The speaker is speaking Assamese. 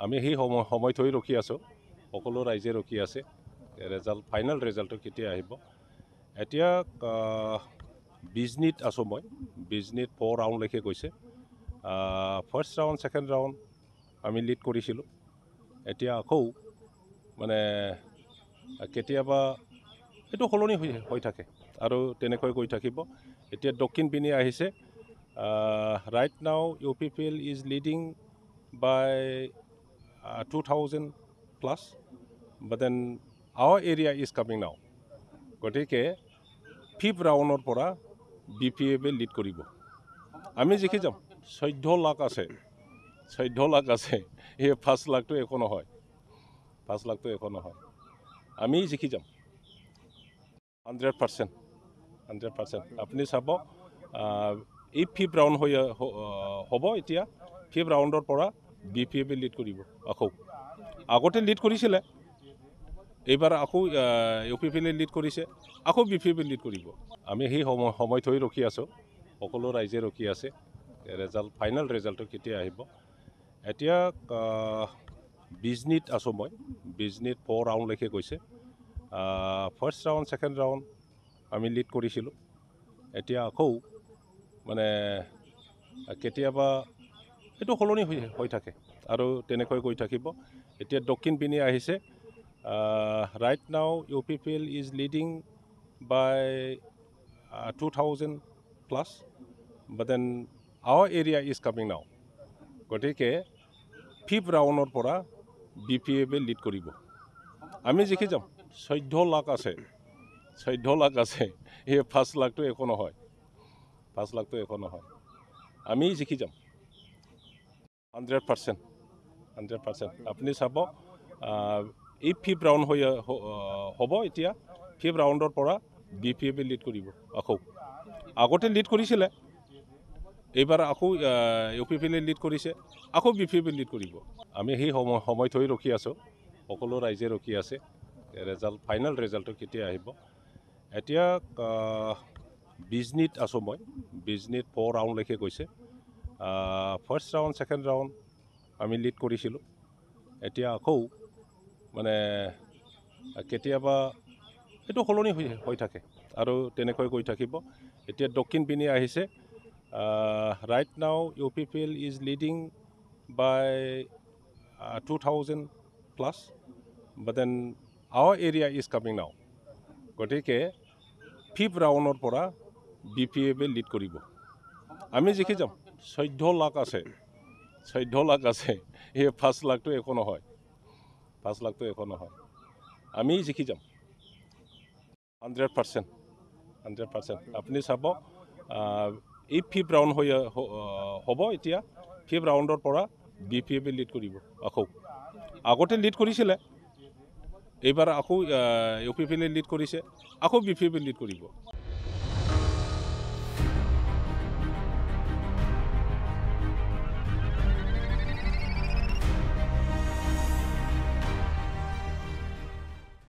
আমি সেই সময় থৈ ৰখি আছোঁ, সকলো ৰাইজে ৰখি আছে ফাইনেল ৰিজাল্টটো কেতিয়া আহিব। এতিয়া বিজনীত আছোঁ মই, বিজনীত 4 ৰাউণ্ডলৈকে গৈছে। ফাৰ্ষ্ট ৰাউণ্ড ছেকেণ্ড ৰাউণ্ড আমি লিড কৰিছিলোঁ। এতিয়া আকৌ মানে কেতিয়াবা এইটো সলনি হৈ থাকে আৰু তেনেকৈ গৈ থাকিব। এতিয়া দক্ষিণ পিনে আহিছে। Right now UPPL is leading by 2000+, but then our area is coming now. গতিকে 5th ৰাউণ্ডৰ পৰা BPF লিড কৰিব। আমি জিকি যাম। 14 লাখ আছে, 14 লাখ আছে। এই 5 লাখটো একো নহয়, 5 লাখটো একো নহয়। আমি জিকি যাম 100%। আপুনি চাব, এই 5th ৰাউণ্ড হ'ব। এতিয়া 5th ৰাউণ্ডৰ পৰা BPF লিড কৰিব। আগতে লিড কৰিছিলে, এইবাৰ আকৌ UPPL লিড কৰিছে, আকৌ BPF লিড কৰিব। আমি সেই সময় থৈ ৰখি আছোঁ, সকলো ৰাইজে ৰখি আছে ফাইনেল ৰিজাল্টটো কেতিয়া আহিব। এতিয়া বিজনীত আছোঁ মই, বিজনীত 4 ৰাউণ্ডলৈকে গৈছে। ফাৰ্ষ্ট ৰাউণ্ড ছেকেণ্ড ৰাউণ্ড আমি লিড কৰিছিলোঁ। এতিয়া আকৌ মানে কেতিয়াবা এইটো সলনি হৈ থাকে আৰু তেনেকৈ গৈ থাকিব। এতিয়া দক্ষিণ পিনে আহিছে। Right now UPPL is leading by 2000+, but then our area is coming now. গতিকে 5th ৰাউণ্ডৰ পৰা BPF লিড কৰিব। আমি জিকি যাম। 14 লাখ আছে, 14 লাখ আছে। এই 5 লাখটো একো নহয়, 5 লাখটো একো নহয়। আমি জিকি যাম 100%। আপুনি চাব, এই 5th ৰাউণ্ড হ'ব। এতিয়া 5th ৰাউণ্ডৰ পৰা BPF লিড কৰিব। আগতে লিড কৰিছিলে, এইবাৰ আকৌ UPPL লিড কৰিছে, আকৌ BPF লিড কৰিব। আমি সেই সময় থৈ ৰখি আছোঁ, সকলো ৰাইজে ৰখি আছে ফাইনেল ৰিজাল্টটো কেতিয়া আহিব। এতিয়া বিজনীত আছোঁ মই, বিজনীত 4 ৰাউণ্ডলৈকে গৈছে। ফাৰ্ষ্ট ৰাউণ্ড ছেকেণ্ড ৰাউণ্ড আমি লিড কৰিছিলোঁ। এতিয়া আকৌ মানে কেতিয়াবা এইটো সলনি হৈ থাকে আৰু তেনেকৈ গৈ থাকিব। এতিয়া দক্ষিণ পিনে আহিছে। Right now UPPL is leading by 2000+, but then our area is coming now. গতিকে 5th ৰাউণ্ডৰ পৰা BPF লিড কৰিব। আমি জিকি যাম। 14 লাখ আছে, 14 লাখ আছে। এই 5 লাখটো একো নহয়, 5 লাখটো একো নহয়। আমি জিকি যাম 100%। আপুনি চাব, এই 5th ৰাউণ্ড হ'ব। এতিয়া 5th ৰাউণ্ডৰ পৰা BPF লিড কৰিব। আগতে লিড কৰিছিলে, এইবাৰ আকৌ UPPL লিড কৰিছে, আকৌ BPF লিড কৰিব।